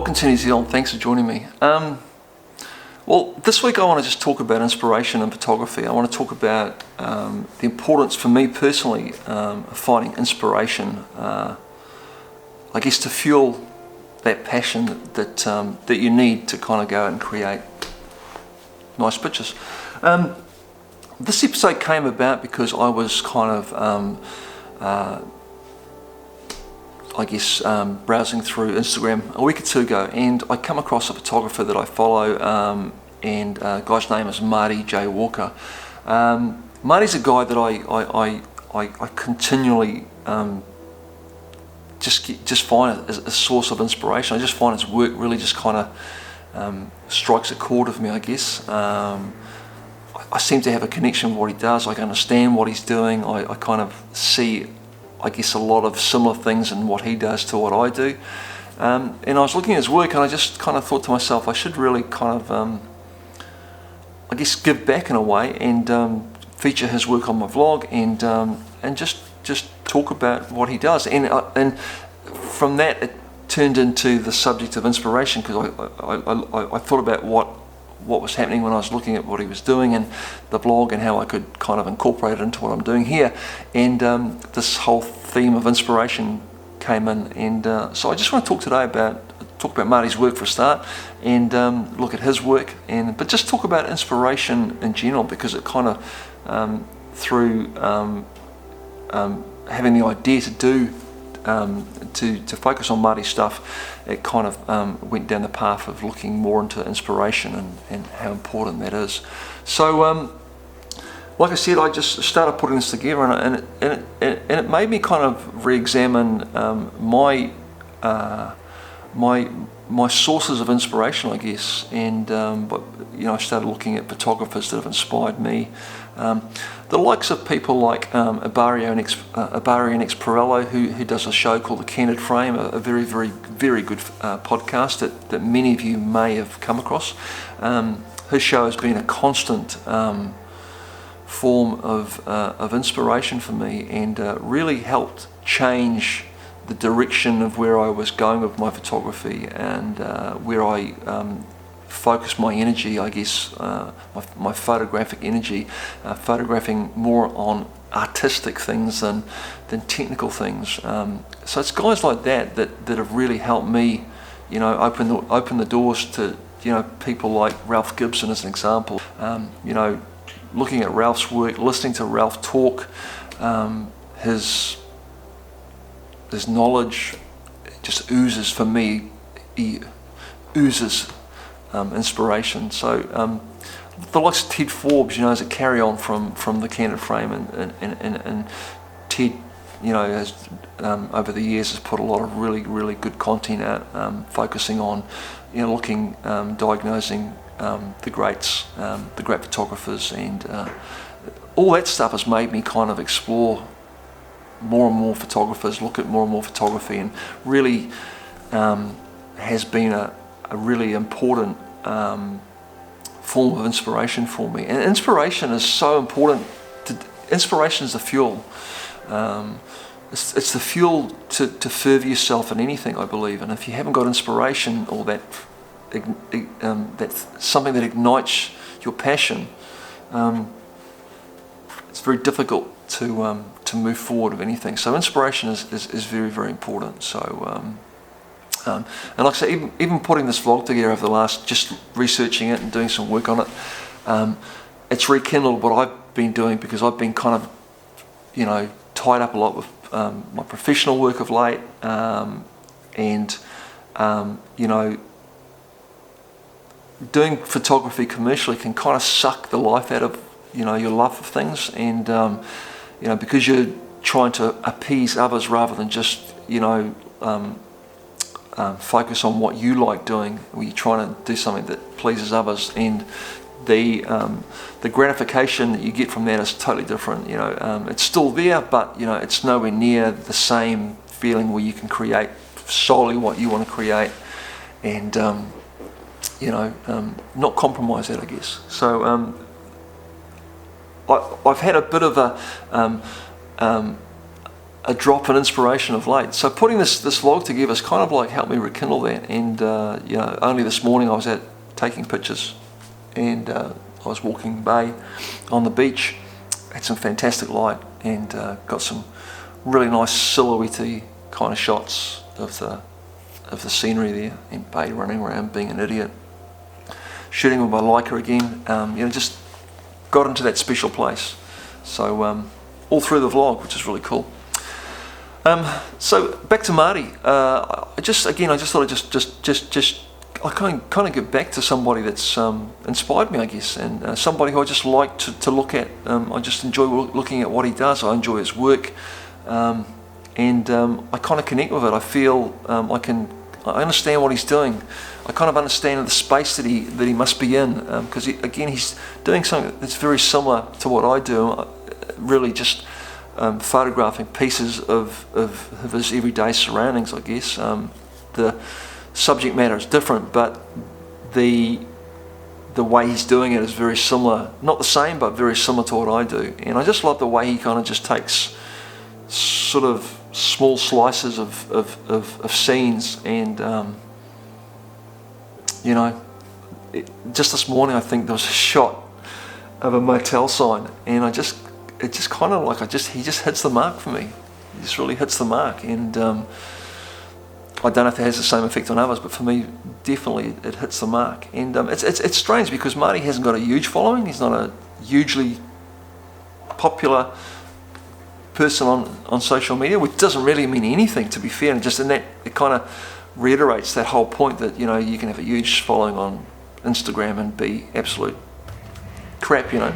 Welcome to New Zealand. Thanks for joining me. Well, this week I want to just talk about inspiration in photography. I want to talk about the importance for me personally of finding inspiration, I guess, to fuel that passion that you need to kind of go out and create nice pictures. This episode came about because I was kind of browsing through Instagram a week or two ago, and I come across a photographer that I follow, and guy's name is Marty Walker. Marty's a guy that I continually just find as a source of inspiration. I just find his work really just kind of strikes a chord with me, I guess. I seem to have a connection with what he does. I understand what he's doing. I kind of see, I guess, a lot of similar things in what he does to what I do. And I was looking at his work, and I just kind of thought to myself, I should really kind of, I guess, give back in a way and feature his work on my vlog and just talk about what he does. And from that, it turned into the subject of inspiration, because I thought about what was happening when I was looking at what he was doing and the blog, and how I could kind of incorporate it into what I'm doing here. And this whole theme of inspiration came in, and so I just want to talk today about Marty's work for a start, and look at his work, but just talk about inspiration in general, because it kind of through having the idea to focus on Marty's stuff, it kind of went down the path of looking more into inspiration and how important that is. So like I said, I just started putting this together, and it made me kind of re-examine my sources of inspiration, I guess. And but I started looking at photographers that have inspired me. The likes of people like Abario and Perello, who does a show called The Candid Frame, a very, very, very good podcast that many of you may have come across. His show has been a constant form of inspiration for me, and really helped change the direction of where I was going with my photography, and where I focus my energy, I guess, my photographic energy, photographing more on artistic things than technical things. So it's guys like that have really helped me, open the doors to, people like Ralph Gibson as an example. Looking at Ralph's work, listening to Ralph talk, his knowledge just oozes for me. He oozes inspiration. So the likes of Ted Forbes, as a carry on from the Candid Frame, and Ted, has over the years has put a lot of really, really good content out, focusing on, diagnosing the greats, the great photographers, and all that stuff has made me kind of explore more and more photographers, look at more and more photography, and really has been a really important form of inspiration for me. And inspiration is so important. Inspiration is the fuel. It's the fuel to further yourself in anything, I believe. And if you haven't got inspiration, or that's something that ignites your passion, it's very difficult to move forward with anything. So inspiration is very, very important. So and like I say, even putting this vlog together over the last, just researching it and doing some work on it, it's rekindled what I've been doing, because I've been kind of, tied up a lot with my professional work of late, and doing photography commercially can kind of suck the life out of, your love of things, and because you're trying to appease others rather than just, focus on what you like doing, where you're trying to do something that pleases others, and the gratification that you get from that is totally different. It's still there, but it's nowhere near the same feeling where you can create solely what you want to create, and not compromise that, I guess. So I've had a bit of a drop in inspiration of late. So putting this vlog together has kind of like helped me rekindle that. And you know, only this morning I was out taking pictures, and I was walking Bay on the beach, had some fantastic light, and got some really nice silhouette kind of shots of the scenery there, and Bay running around being an idiot, shooting with my Leica again. You know, just got into that special place. So all through the vlog, which is really cool. So back to Marty. I just thought I kind of get back to somebody that's inspired me, I guess, and somebody who I just like to look at. I just enjoy looking at what he does. I enjoy his work, and I kind of connect with it. I feel I understand what he's doing. I kind of understand the space that he must be in, because he's doing something that's very similar to what I do. Really just photographing pieces of his everyday surroundings, I guess. The subject matter is different, but the way he's doing it is very similar. Not the same, but very similar to what I do. And I just love the way he kind of just takes sort of small slices of scenes, and you know, just this morning I think there was a shot of a motel sign, and it just kind of like he just hits the mark for me. He just really hits the mark, and I don't know if it has the same effect on others, but for me, definitely it hits the mark. And it's strange because Marty hasn't got a huge following. He's not a hugely popular person on social media, which doesn't really mean anything, to be fair. And just in that, it kind of reiterates that whole point that, you know, you can have a huge following on Instagram and be absolute crap, you know.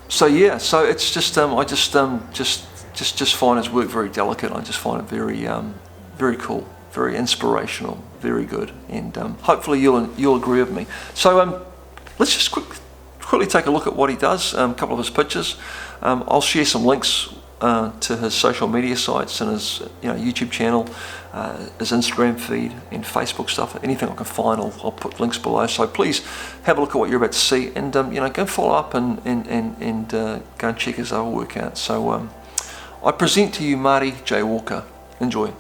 So yeah, so it's just I just find his work very delicate. I just find it very cool, very inspirational, very good, and hopefully you'll agree with me. So let's just quickly take a look at what he does. A couple of his pictures. I'll share some links to his social media sites and his YouTube channel, his Instagram feed and Facebook stuff. Anything I can find, I'll put links below. So please have a look at what you're about to see, and go follow up and go and check his other work out. So I present to you Marty J. Walker. Enjoy.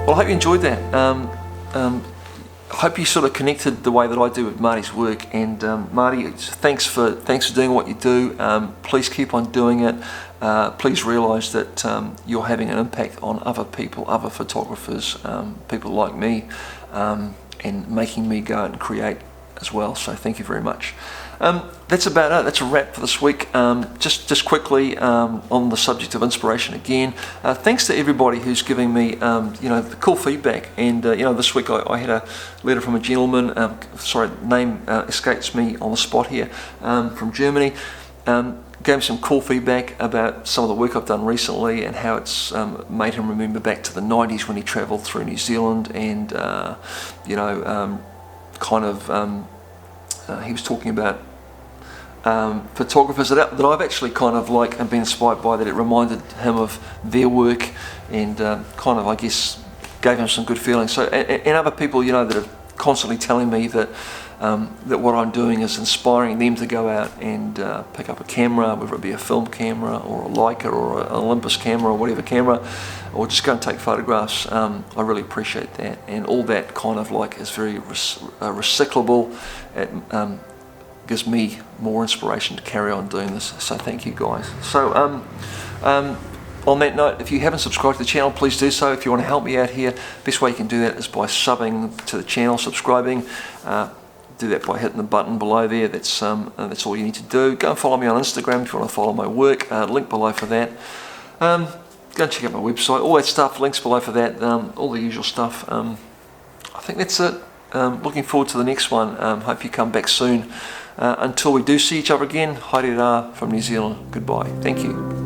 Well, I hope you enjoyed that. hope you sort of connected the way that I do with Marty's work. And Marty, thanks for doing what you do. Please keep on doing it. Please realise that you're having an impact on other people, other photographers, people like me, and making me go out and create as well. So thank you very much. That's about it. That's a wrap for this week. Just quickly on the subject of inspiration again. Thanks to everybody who's giving me the cool feedback. And this week I had a letter from a gentleman. Sorry, name escapes me on the spot here. From Germany. Gave me some cool feedback about some of the work I've done recently and how it's made him remember back to the 90s when he travelled through New Zealand and he was talking about photographers that I've actually kind of like and been inspired by, that it reminded him of their work and kind of, I guess, gave him some good feelings. So and other people that are constantly telling me that that what I'm doing is inspiring them to go out and pick up a camera, whether it be a film camera or a Leica or an Olympus camera or whatever camera, or just go and take photographs. I really appreciate that, and all that kind of like is very recyclable. It gives me more inspiration to carry on doing this. So thank you guys. So on that note, if you haven't subscribed to the channel, please do so. If you want to help me out here, best way you can do that is by subbing to the channel, subscribing. Do that by hitting the button below there. That's all you need to do. Go and follow me on Instagram if you want to follow my work. Link below for that. Go and check out my website. All that stuff, links below for that. All the usual stuff. I think that's it. Looking forward to the next one. Hope you come back soon. Until we do see each other again, haere rā from New Zealand. Goodbye. Thank you.